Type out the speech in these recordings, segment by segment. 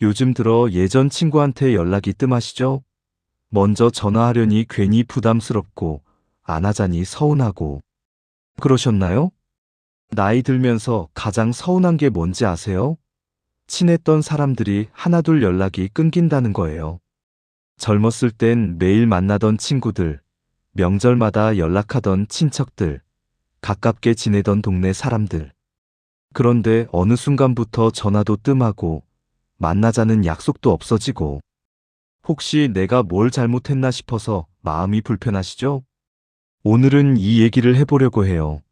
요즘 들어 예전 친구한테 연락이 뜸하시죠? 먼저 전화하려니 괜히 부담스럽고 안 하자니 서운하고 그러셨나요? 나이 들면서 가장 서운한 게 뭔지 아세요? 친했던 사람들이 하나둘 연락이 끊긴다는 거예요. 젊었을 땐 매일 만나던 친구들, 명절마다 연락하던 친척들, 가깝게 지내던 동네 사람들. 그런데 어느 순간부터 전화도 뜸하고 만나자는 약속도 없어지고 혹시 내가 뭘 잘못했나 싶어서 마음이 불편하시죠? 오늘은 이 얘기를 해보려고 해요.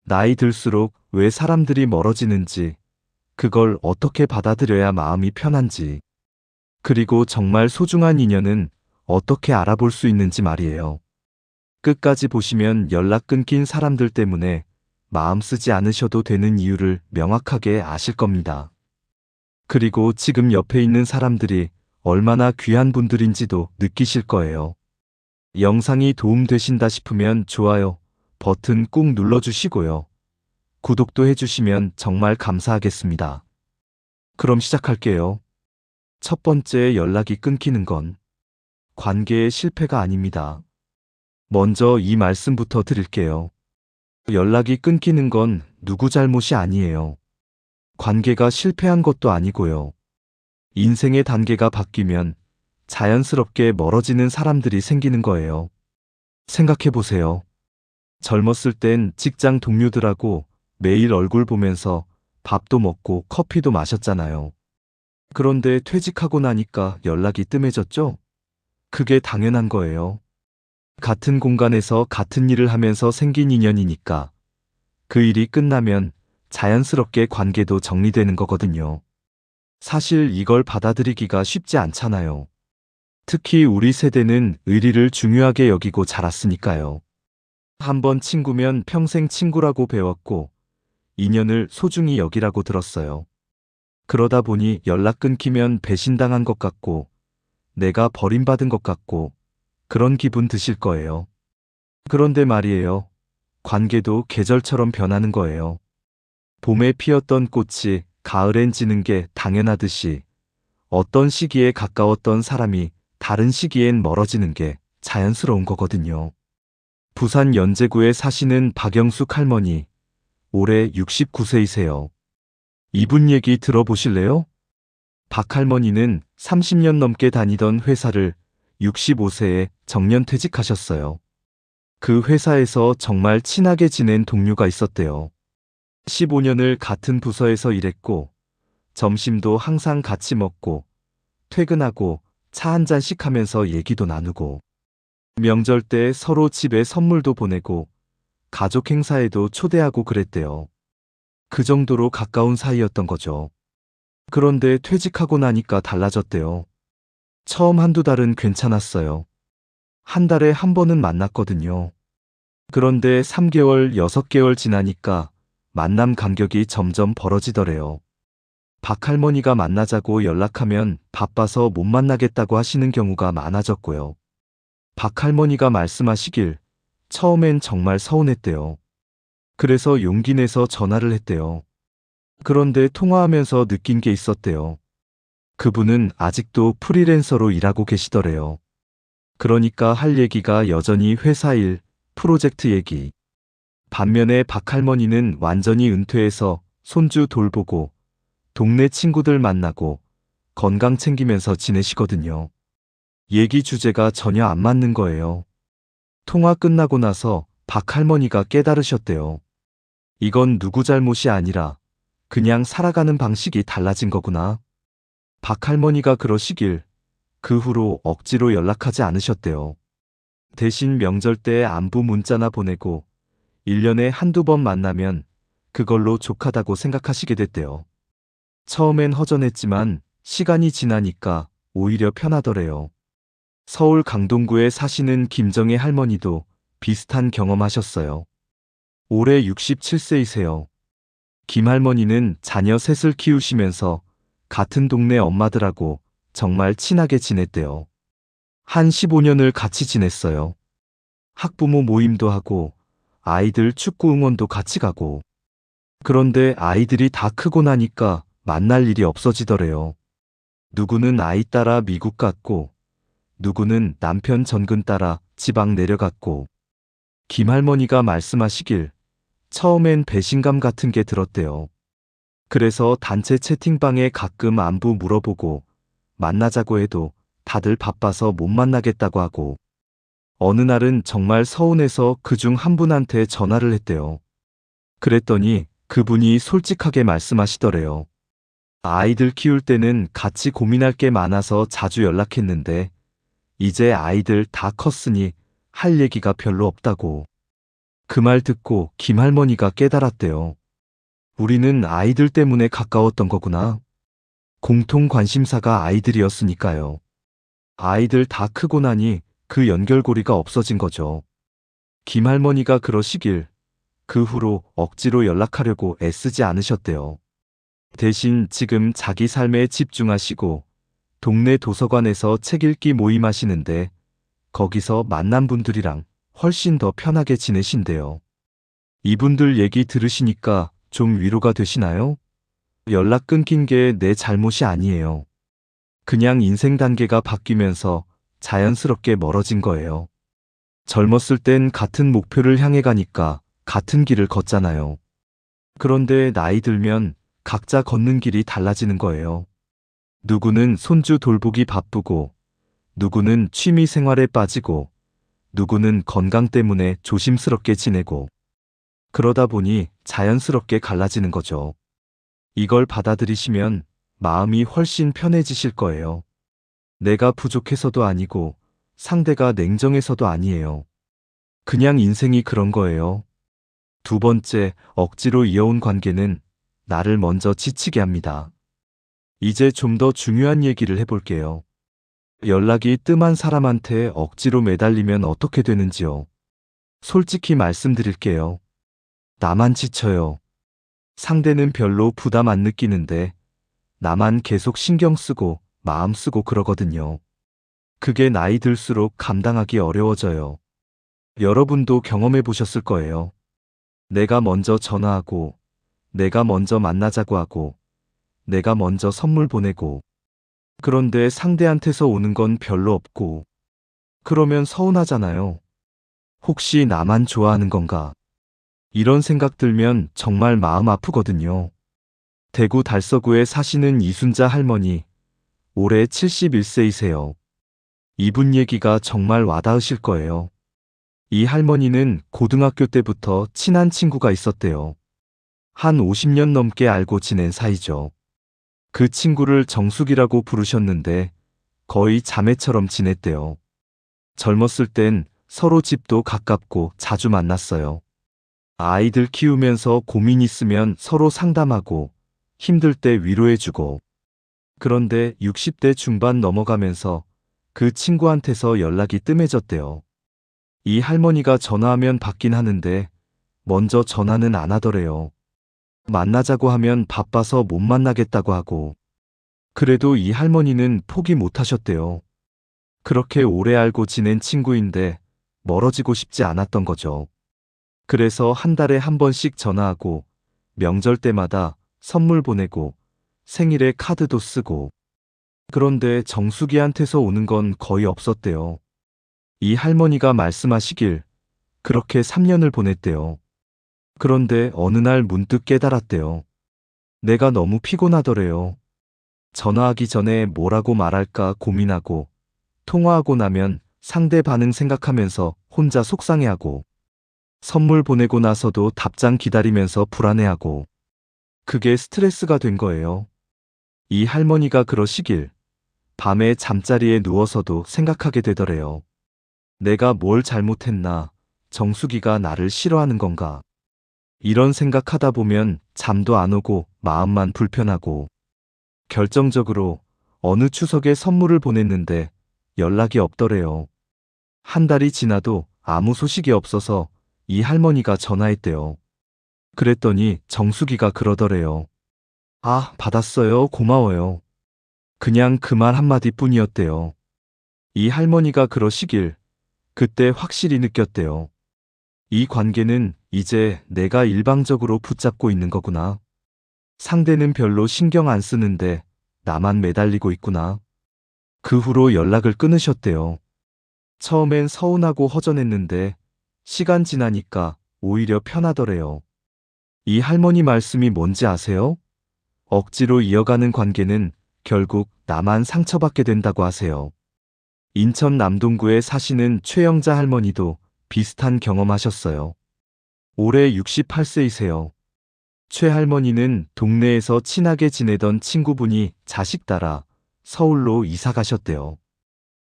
나이 들수록 왜 사람들이 멀어지는지, 그걸 어떻게 받아들여야 마음이 편한지, 그리고 정말 소중한 인연은 어떻게 알아볼 수 있는지 말이에요. 끝까지 보시면 연락 끊긴 사람들 때문에 마음 쓰지 않으셔도 되는 이유를 명확하게 아실 겁니다. 그리고 지금 옆에 있는 사람들이 얼마나 귀한 분들인지도 느끼실 거예요. 영상이 도움되신다 싶으면 좋아요 버튼 꾹 눌러주시고요. 구독도 해주시면 정말 감사하겠습니다. 그럼 시작할게요. 첫 번째, 연락이 끊기는 건 관계의 실패가 아닙니다. 먼저 이 말씀부터 드릴게요. 연락이 끊기는 건 누구 잘못이 아니에요. 관계가 실패한 것도 아니고요. 인생의 단계가 바뀌면 자연스럽게 멀어지는 사람들이 생기는 거예요. 생각해 보세요. 젊었을 땐 직장 동료들하고 매일 얼굴 보면서 밥도 먹고 커피도 마셨잖아요. 그런데 퇴직하고 나니까 연락이 뜸해졌죠? 그게 당연한 거예요. 같은 공간에서 같은 일을 하면서 생긴 인연이니까 그 일이 끝나면 자연스럽게 관계도 정리되는 거거든요. 사실 이걸 받아들이기가 쉽지 않잖아요. 특히 우리 세대는 의리를 중요하게 여기고 자랐으니까요. 한번 친구면 평생 친구라고 배웠고 인연을 소중히 여기라고 들었어요. 그러다 보니 연락 끊기면 배신당한 것 같고 내가 버림받은 것 같고 그런 기분 드실 거예요. 그런데 말이에요. 관계도 계절처럼 변하는 거예요. 봄에 피었던 꽃이 가을엔 지는 게 당연하듯이 어떤 시기에 가까웠던 사람이 다른 시기엔 멀어지는 게 자연스러운 거거든요. 부산 연제구에 사시는 박영숙 할머니, 올해 69세이세요. 이분 얘기 들어보실래요? 박 할머니는 30년 넘게 다니던 회사를 65세에 정년퇴직하셨어요. 그 회사에서 정말 친하게 지낸 동료가 있었대요. 15년을 같은 부서에서 일했고, 점심도 항상 같이 먹고, 퇴근하고 차 한 잔씩 하면서 얘기도 나누고, 명절 때 서로 집에 선물도 보내고, 가족 행사에도 초대하고 그랬대요. 그 정도로 가까운 사이였던 거죠. 그런데 퇴직하고 나니까 달라졌대요. 처음 한두 달은 괜찮았어요. 한 달에 한 번은 만났거든요. 그런데 3개월, 6개월 지나니까 만남 간격이 점점 벌어지더래요. 박 할머니가 만나자고 연락하면 바빠서 못 만나겠다고 하시는 경우가 많아졌고요. 박 할머니가 말씀하시길 처음엔 정말 서운했대요. 그래서 용기 내서 전화를 했대요. 그런데 통화하면서 느낀 게 있었대요. 그분은 아직도 프리랜서로 일하고 계시더래요. 그러니까 할 얘기가 여전히 회사 일, 프로젝트 얘기. 반면에 박 할머니는 완전히 은퇴해서 손주 돌보고 동네 친구들 만나고 건강 챙기면서 지내시거든요. 얘기 주제가 전혀 안 맞는 거예요. 통화 끝나고 나서 박 할머니가 깨달으셨대요. 이건 누구 잘못이 아니라 그냥 살아가는 방식이 달라진 거구나. 박 할머니가 그러시길 그 후로 억지로 연락하지 않으셨대요. 대신 명절 때 안부 문자나 보내고 1년에 한두 번 만나면 그걸로 족하다고 생각하시게 됐대요. 처음엔 허전했지만 시간이 지나니까 오히려 편하더래요. 서울 강동구에 사시는 김정혜 할머니도 비슷한 경험하셨어요. 올해 67세이세요. 김 할머니는 자녀 셋을 키우시면서 같은 동네 엄마들하고 정말 친하게 지냈대요. 한 15년을 같이 지냈어요. 학부모 모임도 하고 아이들 축구 응원도 같이 가고. 그런데 아이들이 다 크고 나니까 만날 일이 없어지더래요. 누구는 아이 따라 미국 갔고, 누구는 남편 전근 따라 지방 내려갔고, 김할머니가 말씀하시길 처음엔 배신감 같은 게 들었대요. 그래서 단체 채팅방에 가끔 안부 물어보고 만나자고 해도 다들 바빠서 못 만나겠다고 하고, 어느 날은 정말 서운해서 그중 한 분한테 전화를 했대요. 그랬더니 그분이 솔직하게 말씀하시더래요. 아이들 키울 때는 같이 고민할 게 많아서 자주 연락했는데 이제 아이들 다 컸으니 할 얘기가 별로 없다고. 그 말 듣고 김할머니가 깨달았대요. 우리는 아이들 때문에 가까웠던 거구나. 공통 관심사가 아이들이었으니까요. 아이들 다 크고 나니 그 연결고리가 없어진 거죠. 김할머니가 그러시길 그 후로 억지로 연락하려고 애쓰지 않으셨대요. 대신 지금 자기 삶에 집중하시고 동네 도서관에서 책 읽기 모임 하시는데 거기서 만난 분들이랑 훨씬 더 편하게 지내신대요. 이분들 얘기 들으시니까 좀 위로가 되시나요? 연락 끊긴 게 내 잘못이 아니에요. 그냥 인생 단계가 바뀌면서 자연스럽게 멀어진 거예요. 젊었을 땐 같은 목표를 향해 가니까 같은 길을 걷잖아요. 그런데 나이 들면 각자 걷는 길이 달라지는 거예요. 누구는 손주 돌보기 바쁘고, 누구는 취미 생활에 빠지고, 누구는 건강 때문에 조심스럽게 지내고, 그러다 보니 자연스럽게 갈라지는 거죠. 이걸 받아들이시면 마음이 훨씬 편해지실 거예요. 내가 부족해서도 아니고, 상대가 냉정해서도 아니에요. 그냥 인생이 그런 거예요. 두 번째, 억지로 이어온 관계는 나를 먼저 지치게 합니다. 이제 좀 더 중요한 얘기를 해볼게요. 연락이 뜸한 사람한테 억지로 매달리면 어떻게 되는지요? 솔직히 말씀드릴게요. 나만 지쳐요. 상대는 별로 부담 안 느끼는데 나만 계속 신경 쓰고 마음 쓰고 그러거든요. 그게 나이 들수록 감당하기 어려워져요. 여러분도 경험해 보셨을 거예요. 내가 먼저 전화하고, 내가 먼저 만나자고 하고, 내가 먼저 선물 보내고, 그런데 상대한테서 오는 건 별로 없고, 그러면 서운하잖아요. 혹시 나만 좋아하는 건가? 이런 생각 들면 정말 마음 아프거든요. 대구 달서구에 사시는 이순자 할머니, 올해 71세이세요. 이분 얘기가 정말 와닿으실 거예요. 이 할머니는 고등학교 때부터 친한 친구가 있었대요. 한 50년 넘게 알고 지낸 사이죠. 그 친구를 정숙이라고 부르셨는데 거의 자매처럼 지냈대요. 젊었을 땐 서로 집도 가깝고 자주 만났어요. 아이들 키우면서 고민 있으면 서로 상담하고 힘들 때 위로해주고. 그런데 60대 중반 넘어가면서 그 친구한테서 연락이 뜸해졌대요. 이 할머니가 전화하면 받긴 하는데 먼저 전화는 안 하더래요. 만나자고 하면 바빠서 못 만나겠다고 하고. 그래도 이 할머니는 포기 못 하셨대요. 그렇게 오래 알고 지낸 친구인데 멀어지고 싶지 않았던 거죠. 그래서 한 달에 한 번씩 전화하고 명절 때마다 선물 보내고 생일에 카드도 쓰고. 그런데 정수기한테서 오는 건 거의 없었대요. 이 할머니가 말씀하시길 그렇게 3년을 보냈대요. 그런데 어느 날 문득 깨달았대요. 내가 너무 피곤하더래요. 전화하기 전에 뭐라고 말할까 고민하고, 통화하고 나면 상대 반응 생각하면서 혼자 속상해하고, 선물 보내고 나서도 답장 기다리면서 불안해하고, 그게 스트레스가 된 거예요. 이 할머니가 그러시길 밤에 잠자리에 누워서도 생각하게 되더래요. 내가 뭘 잘못했나? 정수기가 나를 싫어하는 건가? 이런 생각하다 보면 잠도 안 오고 마음만 불편하고. 결정적으로 어느 추석에 선물을 보냈는데 연락이 없더래요. 한 달이 지나도 아무 소식이 없어서 이 할머니가 전화했대요. 그랬더니 정수기가 그러더래요. 아, 받았어요. 고마워요. 그냥 그 말 한마디 뿐이었대요. 이 할머니가 그러시길 그때 확실히 느꼈대요. 이 관계는 이제 내가 일방적으로 붙잡고 있는 거구나. 상대는 별로 신경 안 쓰는데 나만 매달리고 있구나. 그 후로 연락을 끊으셨대요. 처음엔 서운하고 허전했는데 시간 지나니까 오히려 편하더래요. 이 할머니 말씀이 뭔지 아세요? 억지로 이어가는 관계는 결국 나만 상처받게 된다고 하세요. 인천 남동구에 사시는 최영자 할머니도 비슷한 경험하셨어요. 올해 68세이세요. 최 할머니는 동네에서 친하게 지내던 친구분이 자식 따라 서울로 이사 가셨대요.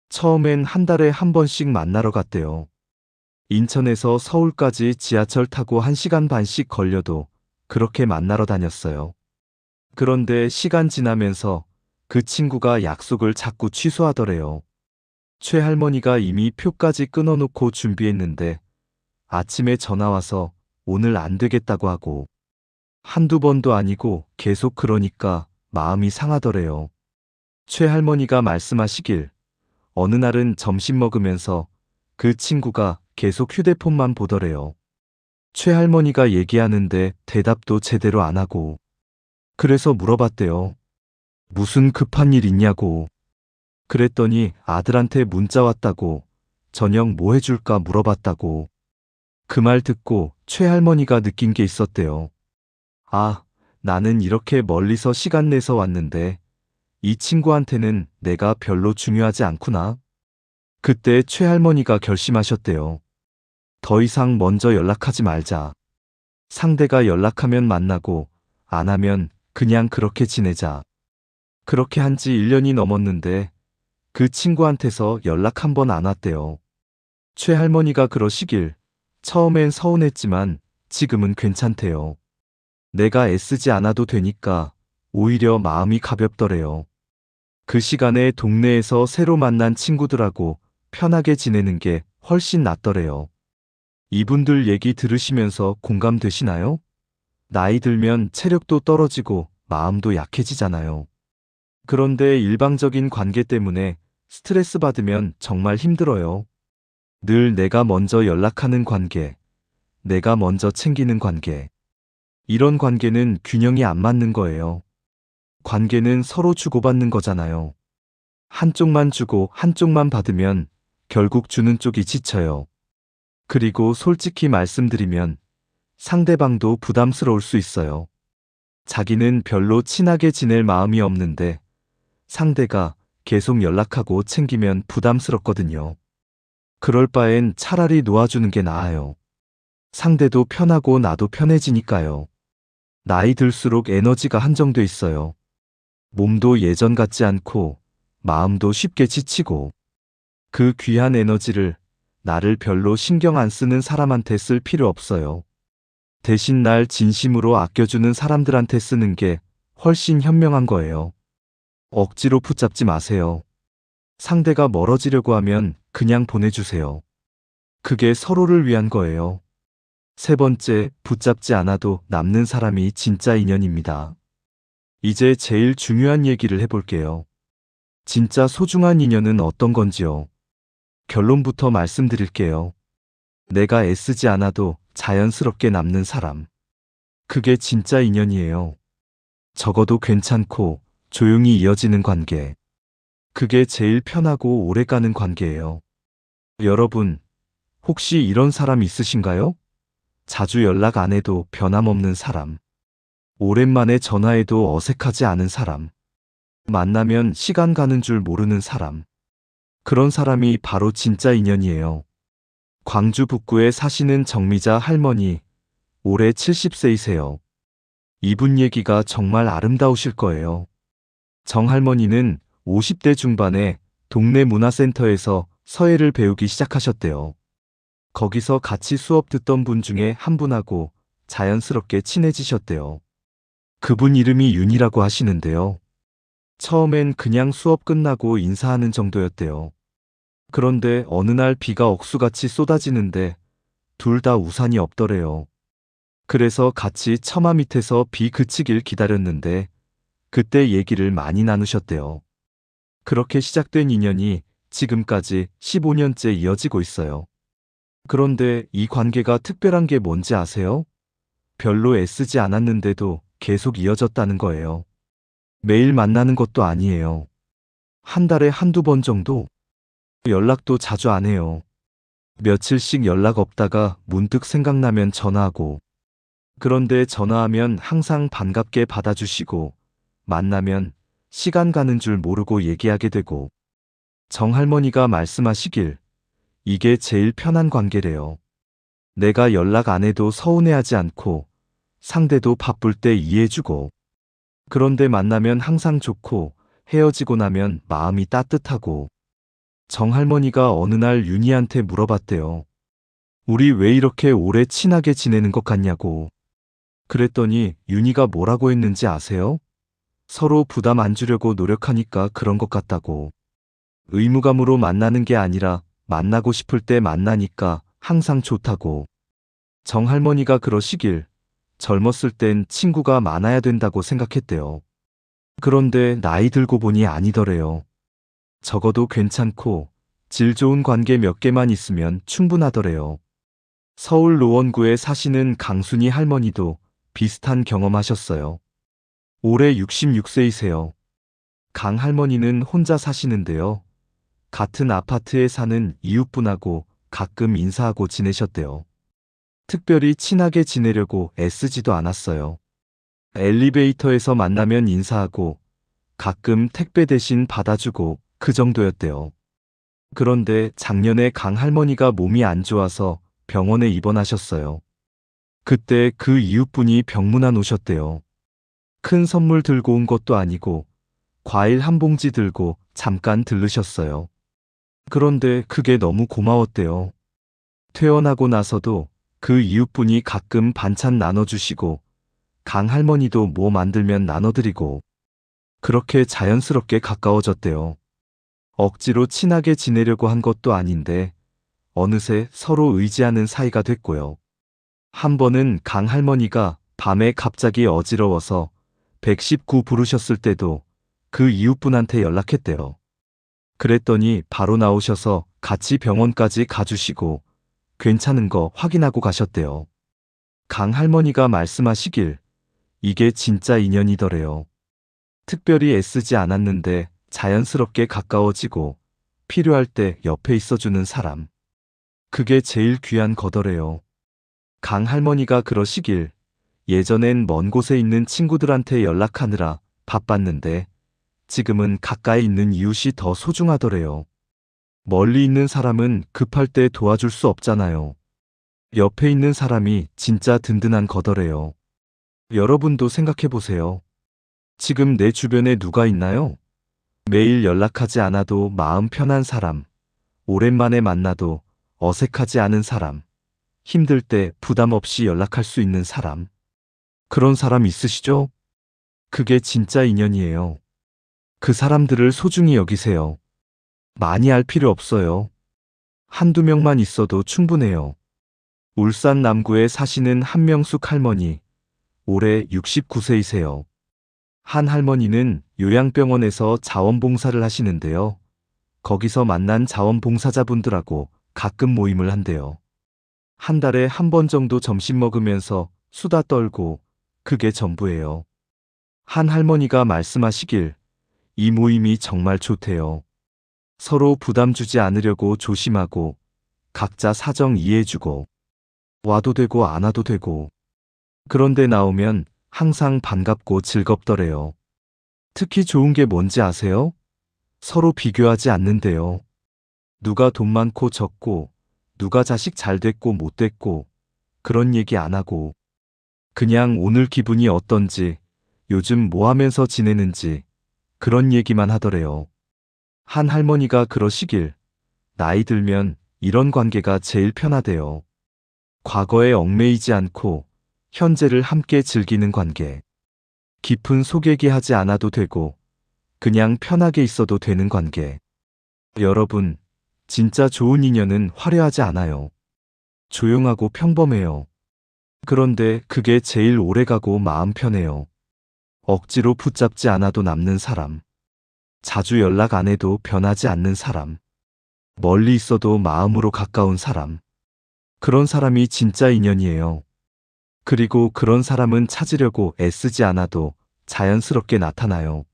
처음엔 한 달에 한 번씩 만나러 갔대요. 인천에서 서울까지 지하철 타고 1시간 반씩 걸려도 그렇게 만나러 다녔어요. 그런데 시간 지나면서 그 친구가 약속을 자꾸 취소하더래요. 최 할머니가 이미 표까지 끊어놓고 준비했는데 아침에 전화와서 오늘 안 되겠다고 하고 한두 번도 아니고 계속 그러니까 마음이 상하더래요. 최 할머니가 말씀하시길 어느 날은 점심 먹으면서 그 친구가 계속 휴대폰만 보더래요. 최 할머니가 얘기하는데 대답도 제대로 안 하고 그래서 물어봤대요. 무슨 급한 일 있냐고. 그랬더니 아들한테 문자 왔다고 저녁 뭐 해줄까 물어봤다고. 그 말 듣고 최 할머니가 느낀 게 있었대요. 아, 나는 이렇게 멀리서 시간 내서 왔는데 이 친구한테는 내가 별로 중요하지 않구나. 그때 최 할머니가 결심하셨대요. 더 이상 먼저 연락하지 말자. 상대가 연락하면 만나고 안 하면 그냥 그렇게 지내자. 그렇게 한 지 1년이 넘었는데 그 친구한테서 연락 한 번 안 왔대요. 최 할머니가 그러시길 처음엔 서운했지만 지금은 괜찮대요. 내가 애쓰지 않아도 되니까 오히려 마음이 가볍더래요. 그 시간에 동네에서 새로 만난 친구들하고 편하게 지내는 게 훨씬 낫더래요. 이분들 얘기 들으시면서 공감되시나요? 나이 들면 체력도 떨어지고 마음도 약해지잖아요. 그런데 일방적인 관계 때문에 스트레스 받으면 정말 힘들어요. 늘 내가 먼저 연락하는 관계, 내가 먼저 챙기는 관계. 이런 관계는 균형이 안 맞는 거예요. 관계는 서로 주고받는 거잖아요. 한쪽만 주고 한쪽만 받으면 결국 주는 쪽이 지쳐요. 그리고 솔직히 말씀드리면 상대방도 부담스러울 수 있어요. 자기는 별로 친하게 지낼 마음이 없는데 상대가 계속 연락하고 챙기면 부담스럽거든요. 그럴 바엔 차라리 놓아주는 게 나아요. 상대도 편하고 나도 편해지니까요. 나이 들수록 에너지가 한정돼 있어요. 몸도 예전 같지 않고 마음도 쉽게 지치고 그 귀한 에너지를 나를 별로 신경 안 쓰는 사람한테 쓸 필요 없어요. 대신 날 진심으로 아껴주는 사람들한테 쓰는 게 훨씬 현명한 거예요. 억지로 붙잡지 마세요. 상대가 멀어지려고 하면 그냥 보내주세요. 그게 서로를 위한 거예요. 세 번째, 붙잡지 않아도 남는 사람이 진짜 인연입니다. 이제 제일 중요한 얘기를 해볼게요. 진짜 소중한 인연은 어떤 건지요? 결론부터 말씀드릴게요. 내가 애쓰지 않아도 자연스럽게 남는 사람. 그게 진짜 인연이에요. 적어도 괜찮고 조용히 이어지는 관계. 그게 제일 편하고 오래가는 관계예요. 여러분, 혹시 이런 사람 있으신가요? 자주 연락 안 해도 변함없는 사람. 오랜만에 전화해도 어색하지 않은 사람. 만나면 시간 가는 줄 모르는 사람. 그런 사람이 바로 진짜 인연이에요. 광주 북구에 사시는 정미자 할머니, 올해 70세이세요. 이분 얘기가 정말 아름다우실 거예요. 정 할머니는 50대 중반에 동네 문화센터에서 서예를 배우기 시작하셨대요. 거기서 같이 수업 듣던 분 중에 한 분하고 자연스럽게 친해지셨대요. 그분 이름이 윤이라고 하시는데요. 처음엔 그냥 수업 끝나고 인사하는 정도였대요. 그런데 어느 날 비가 억수같이 쏟아지는데 둘 다 우산이 없더래요. 그래서 같이 처마 밑에서 비 그치길 기다렸는데 그때 얘기를 많이 나누셨대요. 그렇게 시작된 인연이 지금까지 15년째 이어지고 있어요. 그런데 이 관계가 특별한 게 뭔지 아세요? 별로 애쓰지 않았는데도 계속 이어졌다는 거예요. 매일 만나는 것도 아니에요. 한 달에 한두 번 정도? 연락도 자주 안 해요. 며칠씩 연락 없다가 문득 생각나면 전화하고, 그런데 전화하면 항상 반갑게 받아주시고, 만나면 시간 가는 줄 모르고 얘기하게 되고, 정할머니가 말씀하시길, 이게 제일 편한 관계래요. 내가 연락 안 해도 서운해하지 않고, 상대도 바쁠 때 이해해주고, 그런데 만나면 항상 좋고, 헤어지고 나면 마음이 따뜻하고, 정할머니가 어느 날 윤희한테 물어봤대요. 우리 왜 이렇게 오래 친하게 지내는 것 같냐고. 그랬더니 윤희가 뭐라고 했는지 아세요? 서로 부담 안 주려고 노력하니까 그런 것 같다고. 의무감으로 만나는 게 아니라 만나고 싶을 때 만나니까 항상 좋다고. 정할머니가 그러시길, 젊었을 땐 친구가 많아야 된다고 생각했대요. 그런데 나이 들고 보니 아니더래요. 적어도 괜찮고 질 좋은 관계 몇 개만 있으면 충분하더래요. 서울 노원구에 사시는 강순이 할머니도 비슷한 경험하셨어요. 올해 66세이세요. 강 할머니는 혼자 사시는데요. 같은 아파트에 사는 이웃분하고 가끔 인사하고 지내셨대요. 특별히 친하게 지내려고 애쓰지도 않았어요. 엘리베이터에서 만나면 인사하고 가끔 택배 대신 받아주고 그 정도였대요. 그런데 작년에 강 할머니가 몸이 안 좋아서 병원에 입원하셨어요. 그때 그 이웃분이 병문안 오셨대요. 큰 선물 들고 온 것도 아니고 과일 한 봉지 들고 잠깐 들르셨어요. 그런데 그게 너무 고마웠대요. 퇴원하고 나서도 그 이웃분이 가끔 반찬 나눠주시고 강 할머니도 뭐 만들면 나눠드리고 그렇게 자연스럽게 가까워졌대요. 억지로 친하게 지내려고 한 것도 아닌데 어느새 서로 의지하는 사이가 됐고요. 한 번은 강 할머니가 밤에 갑자기 어지러워서 119 부르셨을 때도 그 이웃분한테 연락했대요. 그랬더니 바로 나오셔서 같이 병원까지 가주시고 괜찮은 거 확인하고 가셨대요. 강 할머니가 말씀하시길, 이게 진짜 인연이더래요. 특별히 애쓰지 않았는데 자연스럽게 가까워지고 필요할 때 옆에 있어주는 사람. 그게 제일 귀한 거더래요. 강 할머니가 그러시길, 예전엔 먼 곳에 있는 친구들한테 연락하느라 바빴는데 지금은 가까이 있는 이웃이 더 소중하더래요. 멀리 있는 사람은 급할 때 도와줄 수 없잖아요. 옆에 있는 사람이 진짜 든든한 거더래요. 여러분도 생각해 보세요. 지금 내 주변에 누가 있나요? 매일 연락하지 않아도 마음 편한 사람, 오랜만에 만나도 어색하지 않은 사람, 힘들 때 부담 없이 연락할 수 있는 사람. 그런 사람 있으시죠? 그게 진짜 인연이에요. 그 사람들을 소중히 여기세요. 많이 알 필요 없어요. 한두 명만 있어도 충분해요. 울산 남구에 사시는 한명숙 할머니, 올해 69세이세요. 한 할머니는 요양병원에서 자원봉사를 하시는데요. 거기서 만난 자원봉사자분들하고 가끔 모임을 한대요. 한 달에 한 번 정도 점심 먹으면서 수다 떨고 그게 전부예요. 한 할머니가 말씀하시길, 이 모임이 정말 좋대요. 서로 부담 주지 않으려고 조심하고 각자 사정 이해해주고 와도 되고 안 와도 되고 그런데 나오면 항상 반갑고 즐겁더래요. 특히 좋은 게 뭔지 아세요? 서로 비교하지 않는데요. 누가 돈 많고 적고 누가 자식 잘 됐고 못 됐고 그런 얘기 안 하고 그냥 오늘 기분이 어떤지 요즘 뭐 하면서 지내는지 그런 얘기만 하더래요. 한 할머니가 그러시길, 나이 들면 이런 관계가 제일 편하대요. 과거에 얽매이지 않고 현재를 함께 즐기는 관계. 깊은 속 얘기하지 않아도 되고 그냥 편하게 있어도 되는 관계. 여러분, 진짜 좋은 인연은 화려하지 않아요. 조용하고 평범해요. 그런데 그게 제일 오래가고 마음 편해요. 억지로 붙잡지 않아도 남는 사람. 자주 연락 안 해도 변하지 않는 사람. 멀리 있어도 마음으로 가까운 사람. 그런 사람이 진짜 인연이에요. 그리고 그런 사람은 찾으려고 애쓰지 않아도 자연스럽게 나타나요.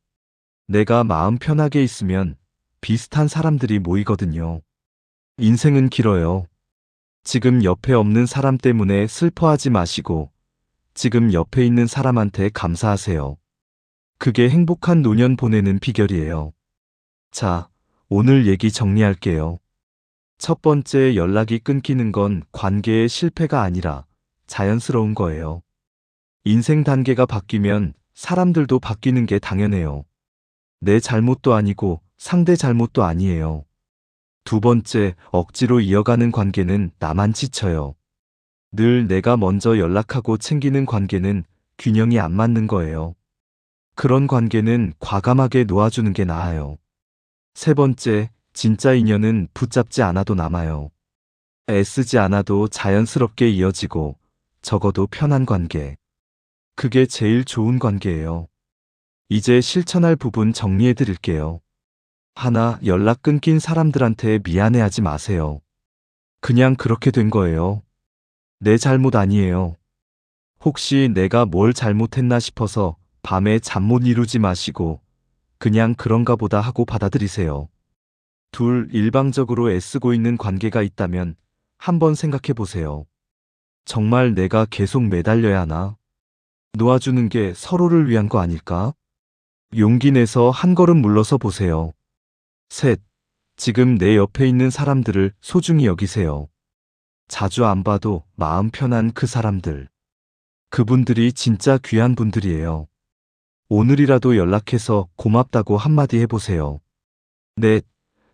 내가 마음 편하게 있으면 비슷한 사람들이 모이거든요. 인생은 길어요. 지금 옆에 없는 사람 때문에 슬퍼하지 마시고 지금 옆에 있는 사람한테 감사하세요. 그게 행복한 노년 보내는 비결이에요. 자, 오늘 얘기 정리할게요. 첫 번째, 연락이 끊기는 건 관계의 실패가 아니라 자연스러운 거예요. 인생 단계가 바뀌면 사람들도 바뀌는 게 당연해요. 내 잘못도 아니고 상대 잘못도 아니에요. 두 번째, 억지로 이어가는 관계는 나만 지쳐요. 늘 내가 먼저 연락하고 챙기는 관계는 균형이 안 맞는 거예요. 그런 관계는 과감하게 놓아주는 게 나아요. 세 번째, 진짜 인연은 붙잡지 않아도 남아요. 애쓰지 않아도 자연스럽게 이어지고 적어도 편한 관계. 그게 제일 좋은 관계예요. 이제 실천할 부분 정리해 드릴게요. 하나, 연락 끊긴 사람들한테 미안해하지 마세요. 그냥 그렇게 된 거예요. 내 잘못 아니에요. 혹시 내가 뭘 잘못했나 싶어서 밤에 잠 못 이루지 마시고 그냥 그런가 보다 하고 받아들이세요. 둘, 일방적으로 애쓰고 있는 관계가 있다면 한번 생각해 보세요. 정말 내가 계속 매달려야 하나? 놓아주는 게 서로를 위한 거 아닐까? 용기 내서 한 걸음 물러서 보세요. 셋, 지금 내 옆에 있는 사람들을 소중히 여기세요. 자주 안 봐도 마음 편한 그 사람들. 그분들이 진짜 귀한 분들이에요. 오늘이라도 연락해서 고맙다고 한마디 해보세요. 넷,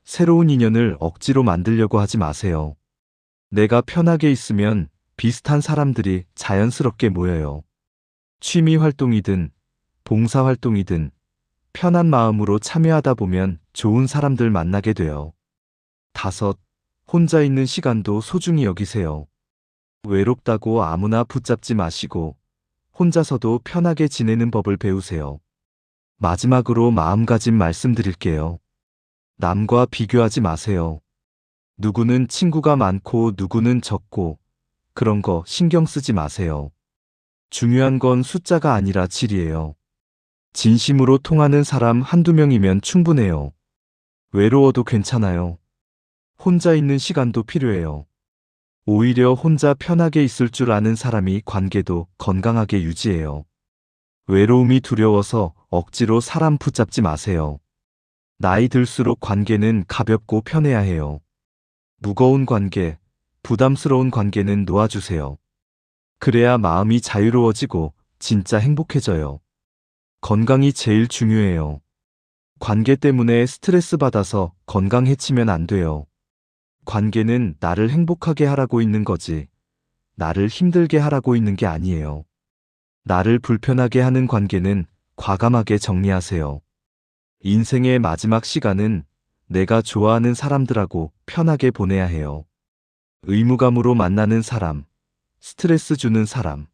새로운 인연을 억지로 만들려고 하지 마세요. 내가 편하게 있으면 비슷한 사람들이 자연스럽게 모여요. 취미 활동이든 봉사 활동이든 편한 마음으로 참여하다 보면 좋은 사람들 만나게 돼요. 다섯, 혼자 있는 시간도 소중히 여기세요. 외롭다고 아무나 붙잡지 마시고 혼자서도 편하게 지내는 법을 배우세요. 마지막으로 마음가짐 말씀드릴게요. 남과 비교하지 마세요. 누구는 친구가 많고 누구는 적고 그런 거 신경 쓰지 마세요. 중요한 건 숫자가 아니라 질이에요. 진심으로 통하는 사람 한두 명이면 충분해요. 외로워도 괜찮아요. 혼자 있는 시간도 필요해요. 오히려 혼자 편하게 있을 줄 아는 사람이 관계도 건강하게 유지해요. 외로움이 두려워서 억지로 사람 붙잡지 마세요. 나이 들수록 관계는 가볍고 편해야 해요. 무거운 관계, 부담스러운 관계는 놓아주세요. 그래야 마음이 자유로워지고 진짜 행복해져요. 건강이 제일 중요해요. 관계 때문에 스트레스 받아서 건강 해치면 안 돼요. 관계는 나를 행복하게 하라고 있는 거지, 나를 힘들게 하라고 있는 게 아니에요. 나를 불편하게 하는 관계는 과감하게 정리하세요. 인생의 마지막 시간은 내가 좋아하는 사람들하고 편하게 보내야 해요. 의무감으로 만나는 사람, 스트레스 주는 사람,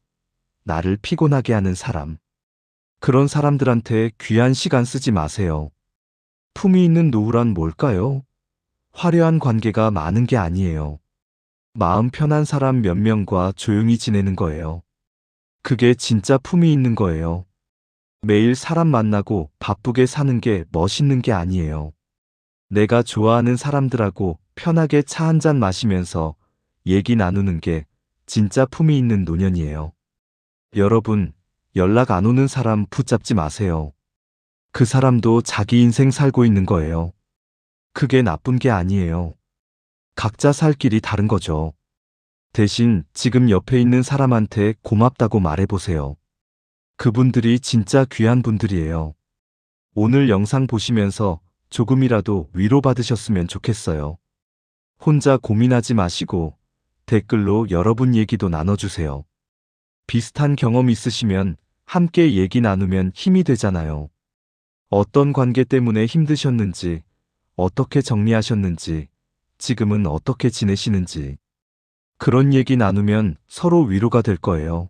나를 피곤하게 하는 사람. 그런 사람들한테 귀한 시간 쓰지 마세요. 품위 있는 노후란 뭘까요? 화려한 관계가 많은 게 아니에요. 마음 편한 사람 몇 명과 조용히 지내는 거예요. 그게 진짜 품위 있는 거예요. 매일 사람 만나고 바쁘게 사는 게 멋있는 게 아니에요. 내가 좋아하는 사람들하고 편하게 차 한 잔 마시면서 얘기 나누는 게 진짜 품위 있는 노년이에요. 여러분, 연락 안 오는 사람 붙잡지 마세요. 그 사람도 자기 인생 살고 있는 거예요. 그게 나쁜 게 아니에요. 각자 살 길이 다른 거죠. 대신 지금 옆에 있는 사람한테 고맙다고 말해보세요. 그분들이 진짜 귀한 분들이에요. 오늘 영상 보시면서 조금이라도 위로받으셨으면 좋겠어요. 혼자 고민하지 마시고 댓글로 여러분 얘기도 나눠주세요. 비슷한 경험 있으시면 함께 얘기 나누면 힘이 되잖아요. 어떤 관계 때문에 힘드셨는지, 어떻게 정리하셨는지, 지금은 어떻게 지내시는지. 그런 얘기 나누면 서로 위로가 될 거예요.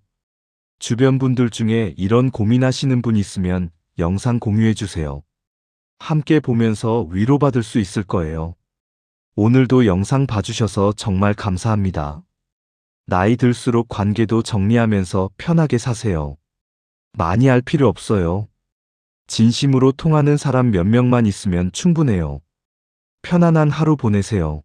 주변 분들 중에 이런 고민하시는 분 있으면 영상 공유해 주세요. 함께 보면서 위로받을 수 있을 거예요. 오늘도 영상 봐주셔서 정말 감사합니다. 나이 들수록 관계도 정리하면서 편하게 사세요. 많이 알 필요 없어요. 진심으로 통하는 사람 몇 명만 있으면 충분해요. 편안한 하루 보내세요.